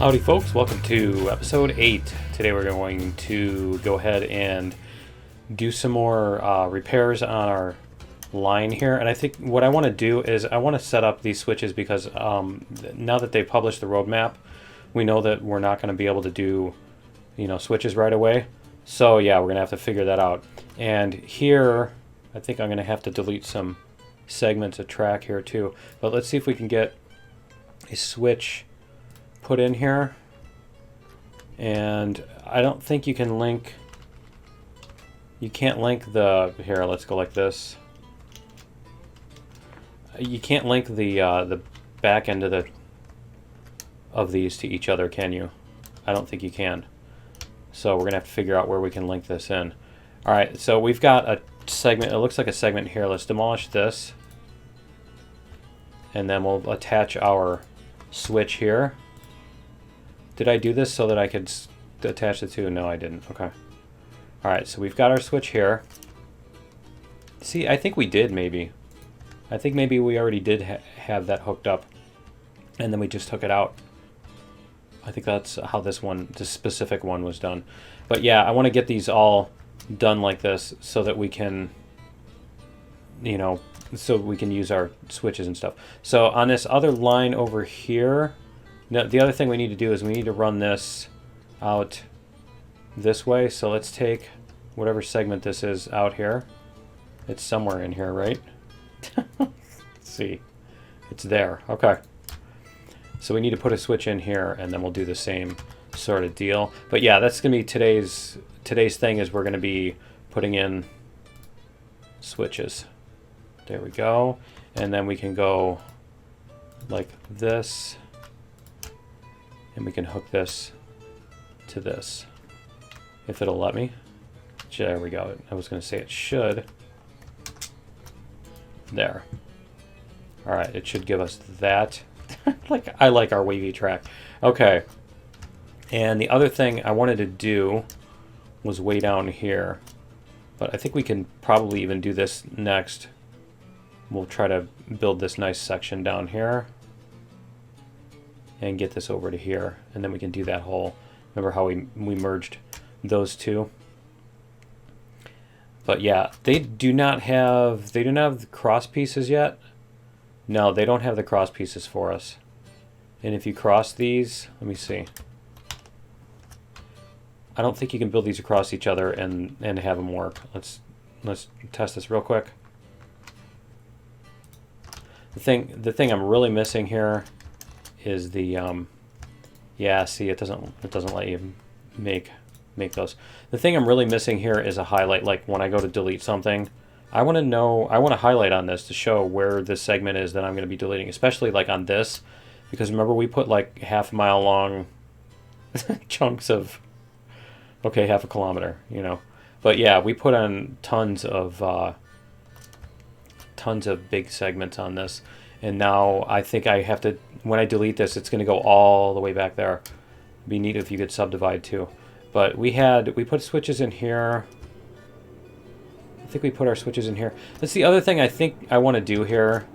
Howdy folks, welcome to episode 8. Today we're going to go ahead and do some more repairs on our line here. And I think what I want to do is I want to set up these switches because now that they've published the roadmap, we know that we're not going to be able to do, switches right away. So yeah, we're going to have to figure that out. And here, I think I'm going to have to delete some segments of track here too. But let's see if we can get a switch put in here. And I don't think you can link, you can't link the, here, let's go like this. You can't link the back end of these to each other, can you? I don't think you can. So we're gonna have to figure out where we can link this in. All right, so we've got a segment, it looks like a segment here. Let's demolish this. And then we'll attach our switch here. Did I do this so that I could attach the two? No, I didn't. Okay. All right, so we've got our switch here. See, I think we did maybe. I think maybe we already did have that hooked up, and then we just took it out. I think that's how this specific one was done. But yeah, I want to get these all done like this so that we can, so we can use our switches and stuff. So on this other line over here, now, the other thing we need to do is we need to run this out this way. So let's take whatever segment this is out here. It's somewhere in here, right? Let's see. It's there. Okay. So we need to put a switch in here, and then we'll do the same sort of deal. But yeah, that's going to be today's thing is we're going to be putting in switches. There we go. And then we can go like this. And we can hook this to this, if it'll let me. There we go. I was going to say it should. There. All right, it should give us that. I like our wavy track. Okay. And the other thing I wanted to do was way down here, but I think we can probably even do this next. We'll try to build this nice section down here and get this over to here, and then we can do that whole, remember how we merged those two. But yeah, they do not have the cross pieces yet. No, they don't have the cross pieces for us. And if you cross these, let me see. I don't think you can build these across each other and have them work. Let's test this real quick. The thing I'm really missing here is the yeah, see, it doesn't let you make those. The thing I'm really missing here is a highlight. Like when I go to delete something, I want to highlight on this to show where this segment is that I'm going to be deleting, especially like on this, because remember we put like half-mile long chunks of, okay, half a kilometer, but yeah, we put on tons of big segments on this. And now I think I have to, when I delete this, it's going to go all the way back there. It'd be neat if you could subdivide too. But we put switches in here. I think we put our switches in here. That's the other thing I think I want to do here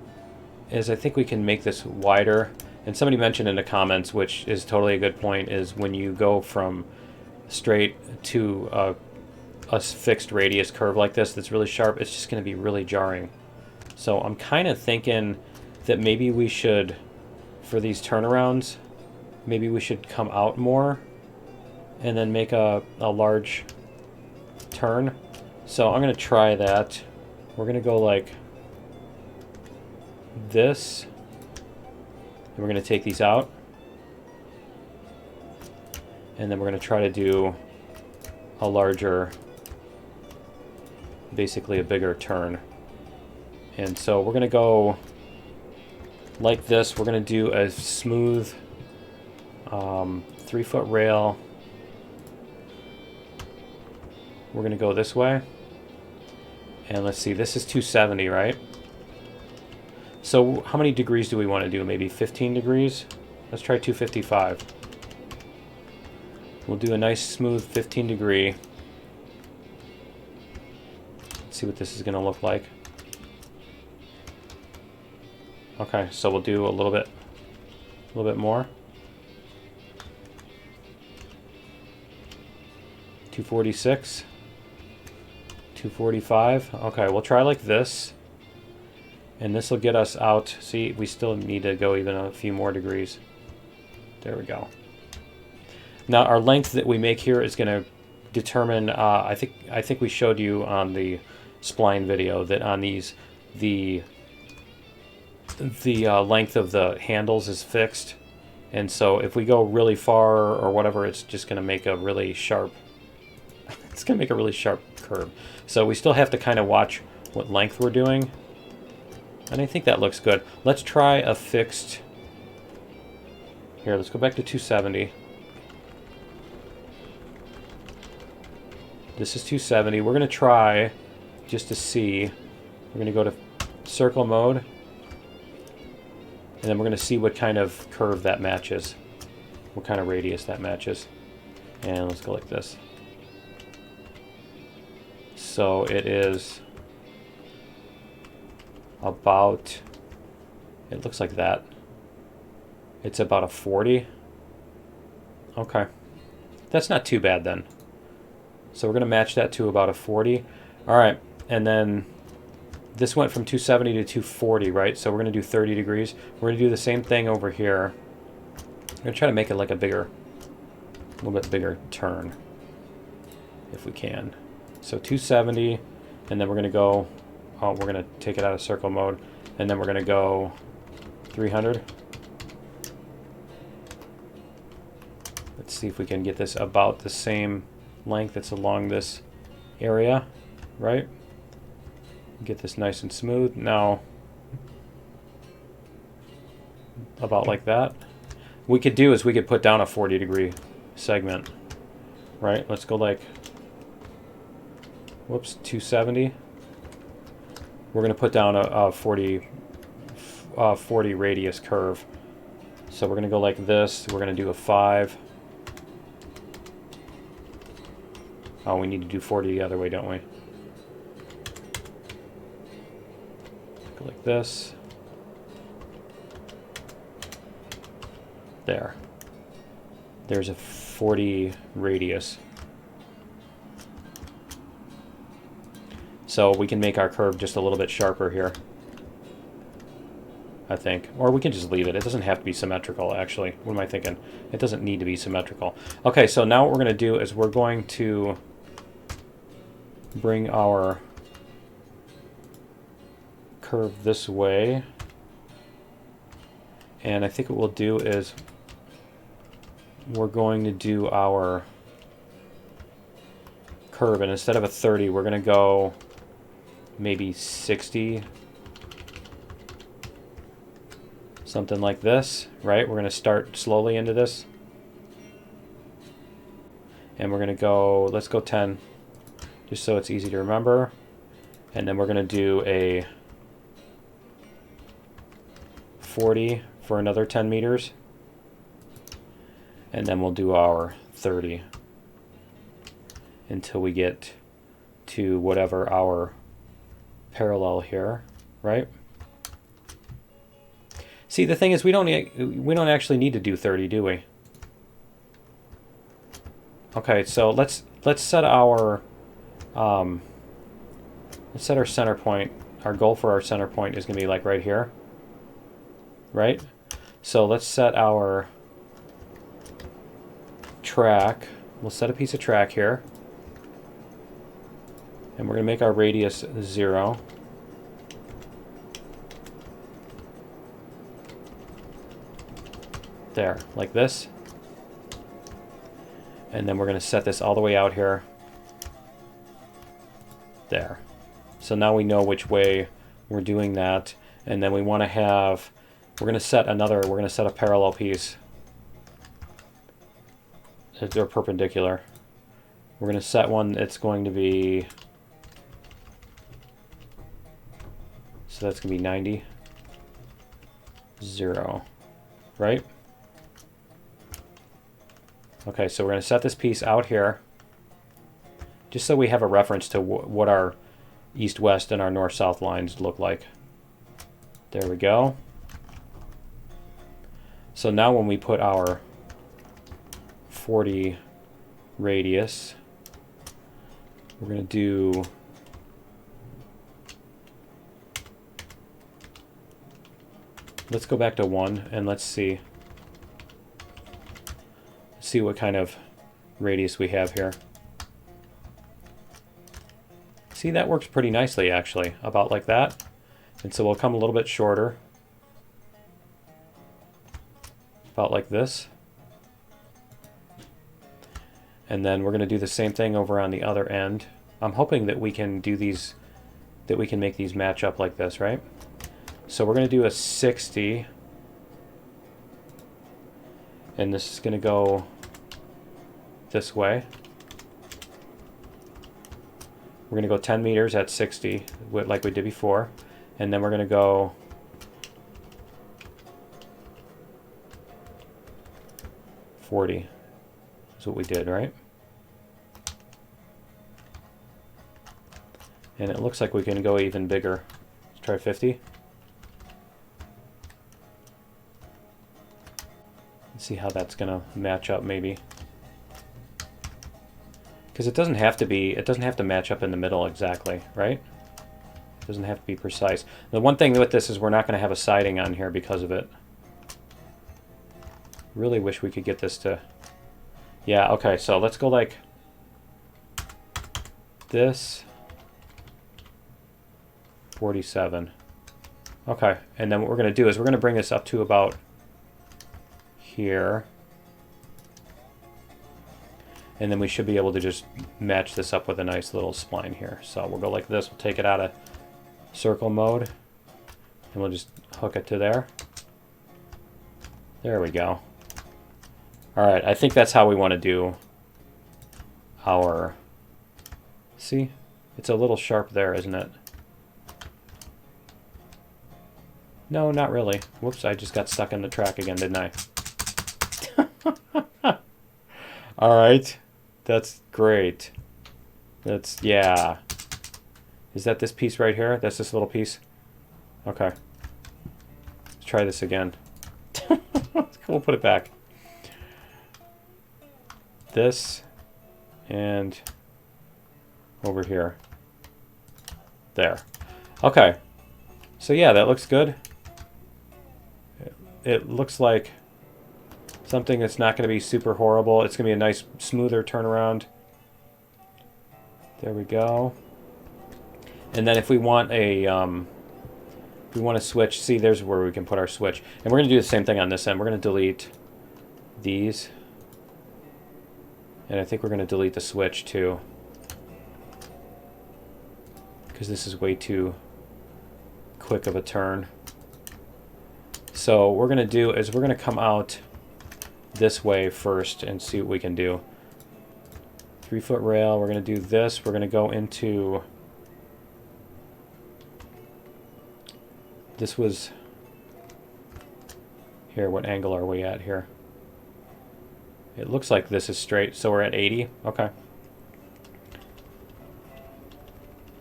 is I think we can make this wider. And somebody mentioned in the comments, which is totally a good point, is when you go from straight to a fixed radius curve like this that's really sharp, it's just going to be really jarring. So I'm kind of thinking that maybe we should, for these turnarounds, maybe we should come out more and then make a large turn. So I'm going to try that. We're going to go like this, and we're going to take these out. And then we're going to try to do a larger, basically a bigger turn. And so we're going to go like this. We're going to do a smooth 3-foot rail. We're going to go this way. And let's see, this is 270, right? So how many degrees do we want to do? Maybe 15 degrees? Let's try 255. We'll do a nice smooth 15 degree. Let's see what this is going to look like. Okay, so we'll do a little bit more. 246. 245. Okay, we'll try like this. And this will get us out. See, we still need to go even a few more degrees. There we go. Now our length that we make here is going to determine. I think we showed you on the spline video that on these the length of the handles is fixed, and so if we go really far or whatever, it's just going to make a really sharp. It's going to make a really sharp curve. So we still have to kind of watch what length we're doing. And I think that looks good. Let's try a fixed... Here, let's go back to 270. This is 270. We're going to try, just to see, we're going to go to circle mode. And then we're going to see what kind of curve that matches. What kind of radius that matches. And let's go like this. So it is about, it looks like that. It's about a 40. Okay. That's not too bad then. So we're going to match that to about a 40. All right. And then this went from 270 to 240, right? So we're going to do 30 degrees. We're going to do the same thing over here. I'm going to try to make it like a little bit bigger turn if we can. So 270, and then we're going to go, we're going to take it out of circle mode, and then we're going to go 300. Let's see if we can get this about the same length that's along this area, right? Get this nice and smooth. Now, about like that. What we could do is we could put down a 40-degree segment, right? Let's go like, whoops, 270. We're going to put down a 40 radius curve. So we're going to go like this. We're going to do a 5. Oh, we need to do 40 the other way, don't we? Go like this. There. There's a 40 radius. So we can make our curve just a little bit sharper here, I think. Or we can just leave it. It doesn't have to be symmetrical, actually. What am I thinking? It doesn't need to be symmetrical. Okay, so now what we're going to do is we're going to bring our curve this way. And I think what we'll do is we're going to do our curve. And instead of a 30, we're going to go maybe 60. Something like this, right? We're going to start slowly into this. And we're going to go, let's go 10, just so it's easy to remember. And then we're going to do a 40 for another 10 meters. And then we'll do our 30 until we get to whatever our parallel here, right? See, the thing is, we don't actually need to do 30, do we? Okay, so let's set our center point. Our goal for our center point is going to be like right here, right? So let's set our track. We'll set a piece of track here, and we're going to make our radius 0. There, like this. And then we're going to set this all the way out here. There. So now we know which way we're doing that. And then we want to have, we're going to set a parallel piece. They're perpendicular. We're going to set one that's going to be, so that's going to be 90, 0, right? Okay, so we're going to set this piece out here, just so we have a reference to what our east-west and our north-south lines look like. There we go. So now when we put our 40 radius We're going to do... Let's go back to 1 and let's see. See what kind of radius we have here. See, that works pretty nicely actually, about like that. And so we'll come a little bit shorter. About like this. And then we're going to do the same thing over on the other end. I'm hoping that we can do these, that we can make these match up like this, right? So we're going to do a 60. And this is going to go this way. We're going to go 10 meters at 60, like we did before. And then we're going to go 40. That's what we did, right? And it looks like we can go even bigger. Let's try 50. Let's see how that's going to match up maybe. Because it doesn't have to be, it doesn't have to match up in the middle exactly, right? It doesn't have to be precise. The one thing with this is we're not going to have a siding on here because of it. Really wish we could get this to... Yeah, okay, so let's go like this. 47. Okay, and then what we're going to do is we're going to bring this up to about here. And then we should be able to just match this up with a nice little spline here. So we'll go like this. We'll take it out of circle mode. And we'll just hook it to there. There we go. Alright, I think that's how we want to do our... See? It's a little sharp there, isn't it? No, not really. Whoops, I just got stuck in the track again, didn't I? Alright. That's great. That's, yeah. Is that this piece right here? That's this little piece? Okay. Let's try this again. We'll put it back. This and over here. There. Okay. So yeah, that looks good. It looks like something that's not going to be super horrible. It's going to be a nice, smoother turnaround. There we go. And then if we want a, if we want to switch, see, there's where we can put our switch. And we're going to do the same thing on this end. We're going to delete these. And I think we're going to delete the switch too. Because this is way too quick of a turn. So what we're going to do is we're going to come out this way first and see what we can do. 3-foot rail, we're going to do this. We're going to go into... This was... Here, what angle are we at here? It looks like this is straight, so we're at 80. Okay.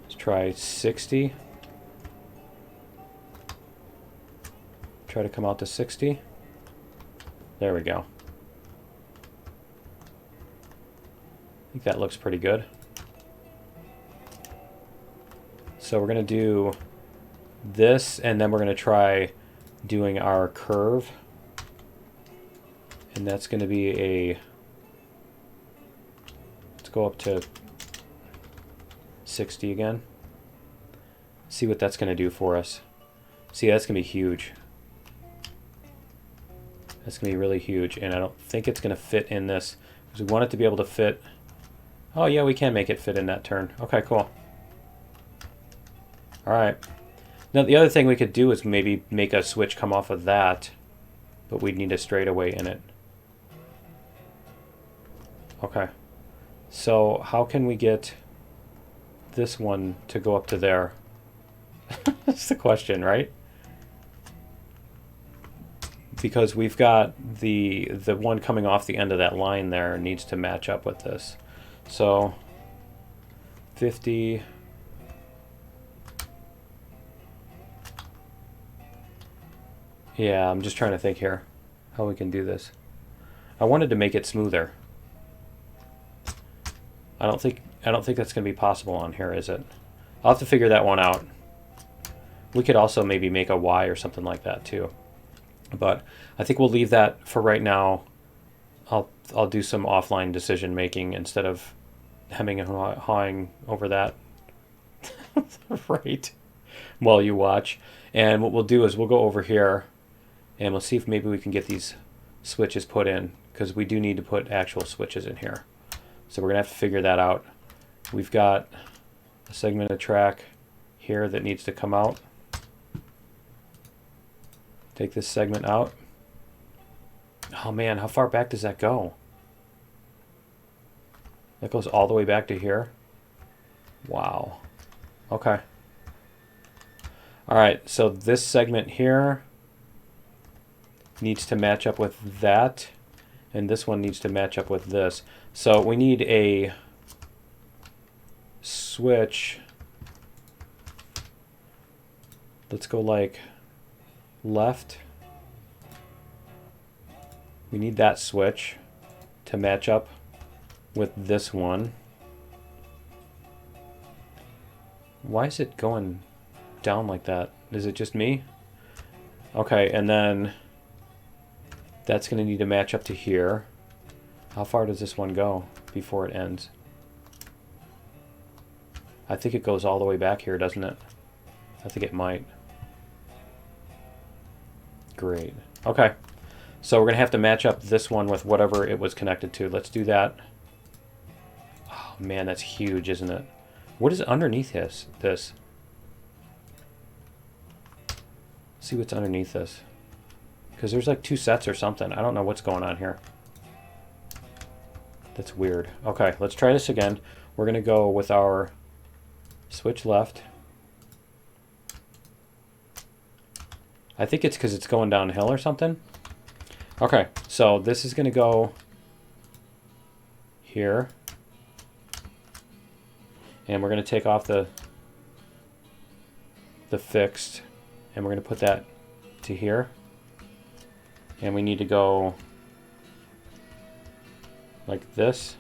Let's try 60. Try to come out to 60. There we go. I think that looks pretty good. So we're going to do this, and then we're going to try doing our curve. And that's going to be a... Let's go up to 60 again. See what that's going to do for us. See, that's going to be huge. That's going to be really huge, and I don't think it's going to fit in this, because we want it to be able to fit... Oh yeah, we can make it fit in that turn. Okay, cool. Alright. Now the other thing we could do is maybe make a switch come off of that, but we'd need a straightaway in it. Okay. So how can we get this one to go up to there? That's the question, right? Because we've got the one coming off the end of that line there needs to match up with this. So 50. Yeah, I'm just trying to think here how we can do this. I wanted to make it smoother. I don't think I don't think that's going to be possible on here, is it? I'll have to figure that one out. We could also maybe make a Y or something like that too. But I think we'll leave that for right now. I'll do some offline decision making instead of hemming and hawing over that. Right. While you watch. And what we'll do is we'll go over here and we'll see if maybe we can get these switches put in, because we do need to put actual switches in here. So we're going to have to figure that out. We've got a segment of track here that needs to come out. Take this segment out. Oh man, how far back does that go? That goes all the way back to here. Wow. Okay. All right, so this segment here needs to match up with that, and this one needs to match up with this. So we need a switch. Let's go like left. We need that switch to match up with this one. Why is it going down like that? Is it just me? Okay, and then that's going to need to match up to here. How far does this one go before it ends? I think it goes all the way back here, doesn't it? I think it might. Great. Okay. So we're going to have to match up this one with whatever it was connected to. Let's do that. Oh man, that's huge, isn't it? What is underneath this? See what's underneath this. Because there's like 2 sets or something. I don't know what's going on here. That's weird. Okay, let's try this again. We're going to go with our switch left. I think it's because it's going downhill or something. Okay, so this is going to go here. And we're going to take off the fixed, and we're going to put that to here. And we need to go like this.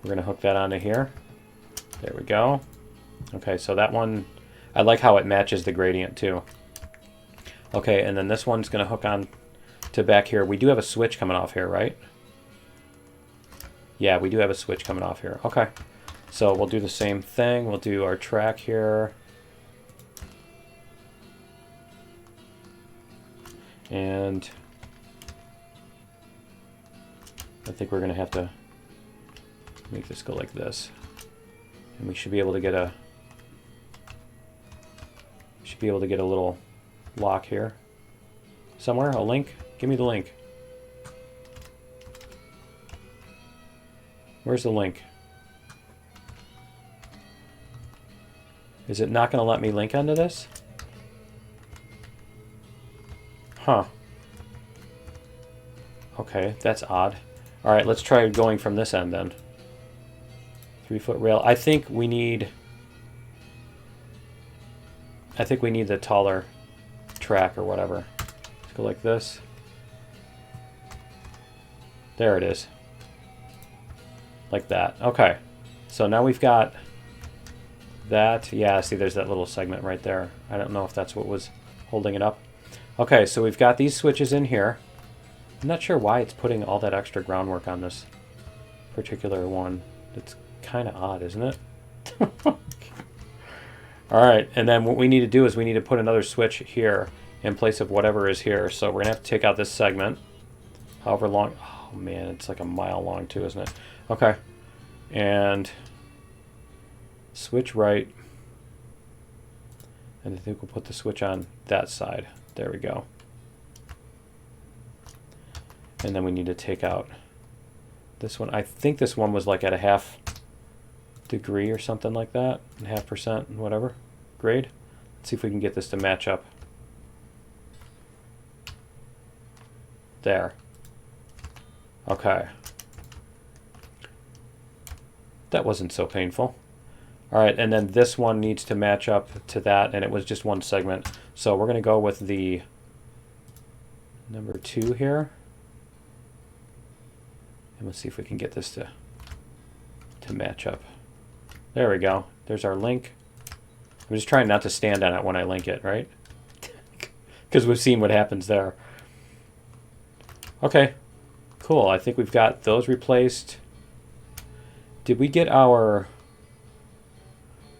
We're going to hook that onto here. There we go. Okay, so that one, I like how it matches the gradient too. Okay, and then this one's going to hook on to back here. We do have a switch coming off here, right? Yeah, we do have a switch coming off here. Okay, so we'll do the same thing. We'll do our track here. And I think we're going to have to make this go like this. And we should be able to get a little lock here somewhere. A link. Give me the link. Where's the link? Is it not going to let me link onto this? Huh. Okay, that's odd. All right, let's try going from this end then. 3-foot rail. I think we need the taller track or whatever. Let's go like this. There it is. Like that. Okay. So now we've got that. Yeah, see there's that little segment right there. I don't know if that's what was holding it up. Okay, so we've got these switches in here. I'm not sure why it's putting all that extra groundwork on this particular one. It's kind of odd, isn't it? All right, and then what we need to do is we need to put another switch here in place of whatever is here. So we're going to have to take out this segment, however long. Oh, man, it's like a mile long too, isn't it? Okay, and switch right. And I think we'll put the switch on that side. There we go. And then we need to take out this one. I think this one was like at a 0.5 degree or something like that, 0.5%, whatever grade. Let's see if we can get this to match up. There. Okay. That wasn't so painful. All right, and then this one needs to match up to that, and it was just one segment. So we're going to go with the number 2 here. And let's see if we can get this to to match up. There we go. There's our link. I'm just trying not to stand on it when I link it, right? Because we've seen what happens there. Okay, cool. I think we've got those replaced. Did we get our...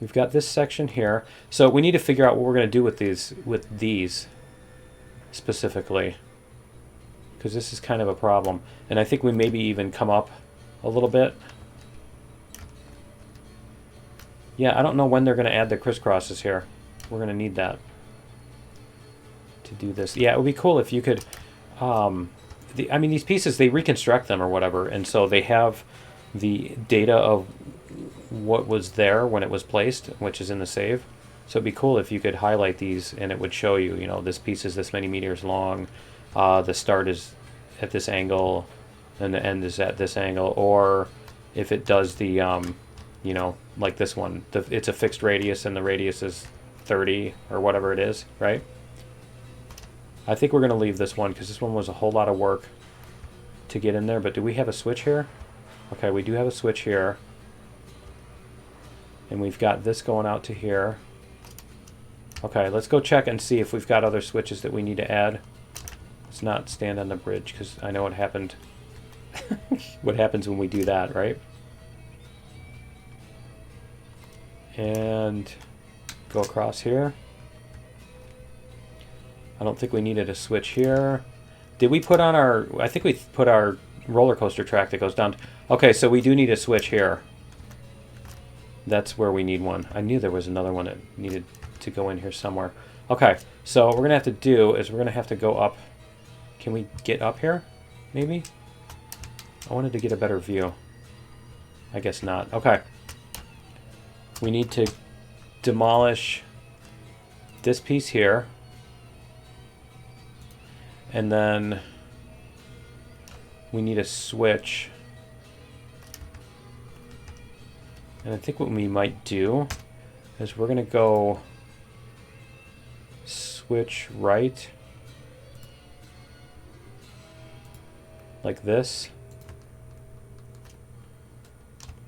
We've got this section here. So we need to figure out what we're going to do with these specifically. Because this is kind of a problem. And I think we maybe even come up a little bit. Yeah, I don't know when they're going to add the crisscrosses here. We're going to need that to do this. Yeah, it would be cool if you could... I mean, these pieces, they reconstruct them or whatever. And so they have the data of what was there when it was placed, which is in the save. So it'd be cool if you could highlight these and it would show you, you know, this piece is this many meters long, the start is at this angle, and the end is at this angle, or if it does the, you know, like this one, it's a fixed radius and the radius is 30 or whatever it is, right? I think we're going to leave this one because this one was a whole lot of work to get in there, but do we have a switch here? Okay, we do have a switch here. And we've got this going out to here. Okay, let's go check and see if we've got other switches that we need to add. Let's not stand on the bridge because I know what happened. What happens when we do that, right? And go across here. I don't think we needed a switch here. Did we put on our... I think we put our roller coaster track that goes down. Okay, so we do need a switch here. That's where we need one. I knew there was another one that needed to go in here somewhere. Okay, so what we're going to have to do is we're going to have to go up. Can we get up here, maybe? I wanted to get a better view. I guess not. Okay. We need to demolish this piece here. And then we need a switch. And I think what we might do is we're going to go switch right like this.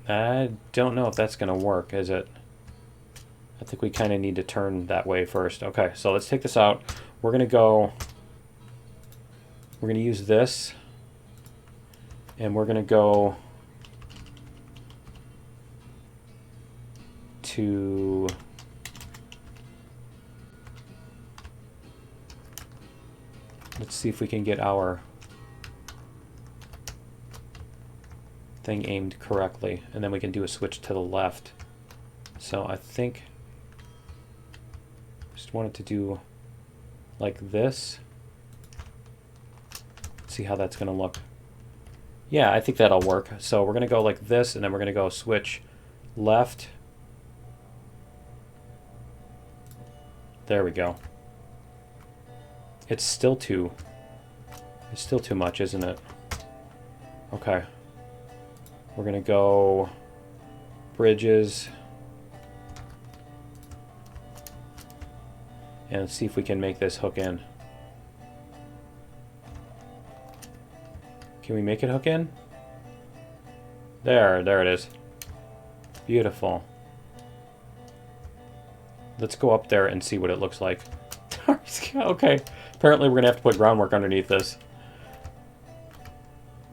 I don't know if that's going to work, is it? I think we kind of need to turn that way first. Okay, so let's take this out. We're going to use this, and we're going to go to let's see if we can get our thing aimed correctly, and then we can do a switch to the left. So I think just wanted to do like this. See how that's going to look. Yeah, I think that'll work. So we're going to go like this, and then we're going to go switch left. There we go. It's still too much, isn't it? Okay. We're going to go bridges. And see if we can make this hook in. Can we make it hook in? There it is. Beautiful. Let's go up there and see what it looks like. Okay. Apparently we're going to have to put groundwork underneath this.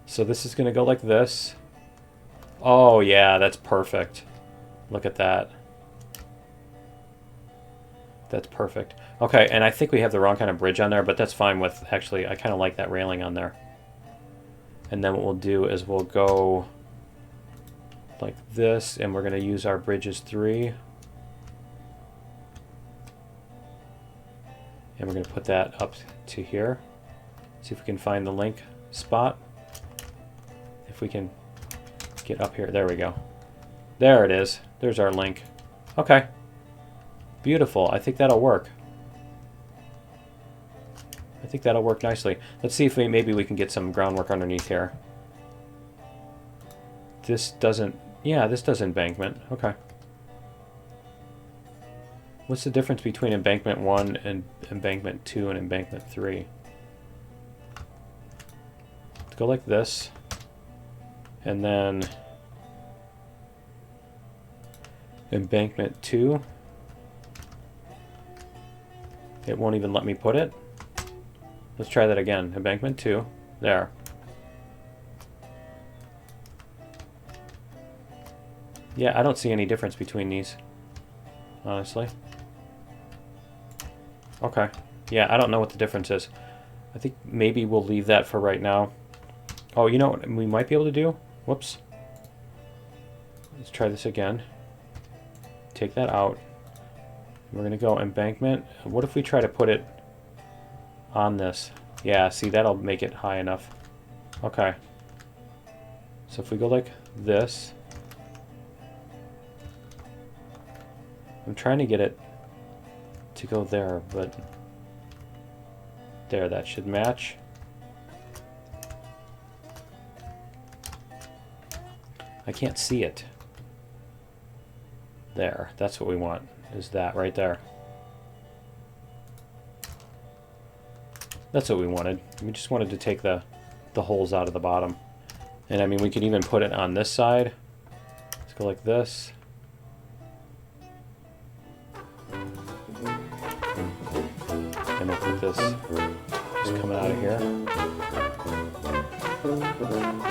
So this is going to go like this. Oh yeah, that's perfect. Look at that. That's perfect. Okay, and I think we have the wrong kind of bridge on there, but that's fine with... Actually, I kind of like that railing on there. And then what we'll do is we'll go like this, and we're going to use our bridges 3. And we're going to put that up to here. See if we can find the link spot. If we can get up here. There we go. There it is. There's our link. Okay. Beautiful. I think that'll work. I think that'll work nicely. Let's see if maybe we can get some groundwork underneath here. This doesn't... Yeah, this does embankment. Okay. What's the difference between embankment 1 and embankment 2 and embankment 3? Let's go like this. And then Embankment 2. It won't even let me put it. Let's try that again. Embankment 2. There. Yeah, I don't see any difference between these, honestly. Okay. Yeah, I don't know what the difference is. I think maybe we'll leave that for right now. Oh, you know what we might be able to do? Whoops. Let's try this again. Take that out. We're going to go embankment. What if we try to put it on this? Yeah, see, that'll make it high enough. Okay. So if we go like this. I'm trying to get it to go there, but there, that should match. I can't see it. There, that's what we want, is that right there. That's what we wanted. We just wanted to take the holes out of the bottom. And I mean, we could even put it on this side. Let's go like this. And we'll put this just coming out of here.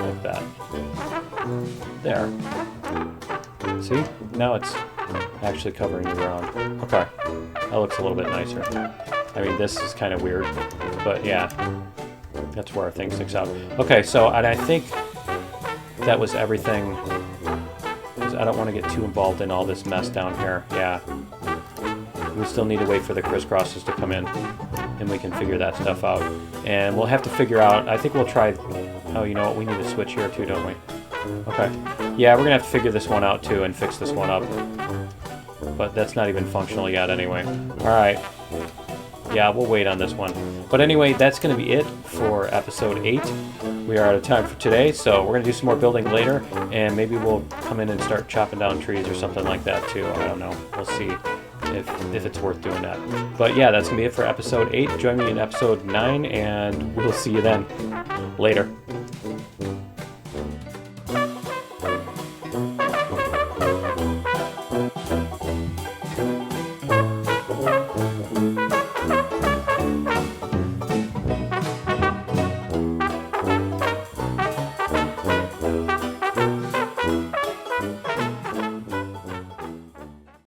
Like that. There. See? Now it's actually covering the ground. Okay. That looks a little bit nicer. I mean, this is kind of weird, but yeah. That's where our thing sticks out. Okay, so and I think that was everything. 'Cause I don't want to get too involved in all this mess down here. Yeah. We still need to wait for the crisscrosses to come in, and we can figure that stuff out. And we'll have to figure out, I think we'll try, oh, you know what, we need a switch here too, don't we? Okay. Yeah, we're going to have to figure this one out too and fix this one up. But that's not even functional yet anyway. Alright. Yeah, we'll wait on this one. But anyway, that's going to be it for episode 8. We are out of time for today, so we're going to do some more building later, and maybe we'll come in and start chopping down trees or something like that too. I don't know. We'll see if it's worth doing that. But yeah, that's going to be it for episode 8. Join me in episode 9, and we'll see you then. Later.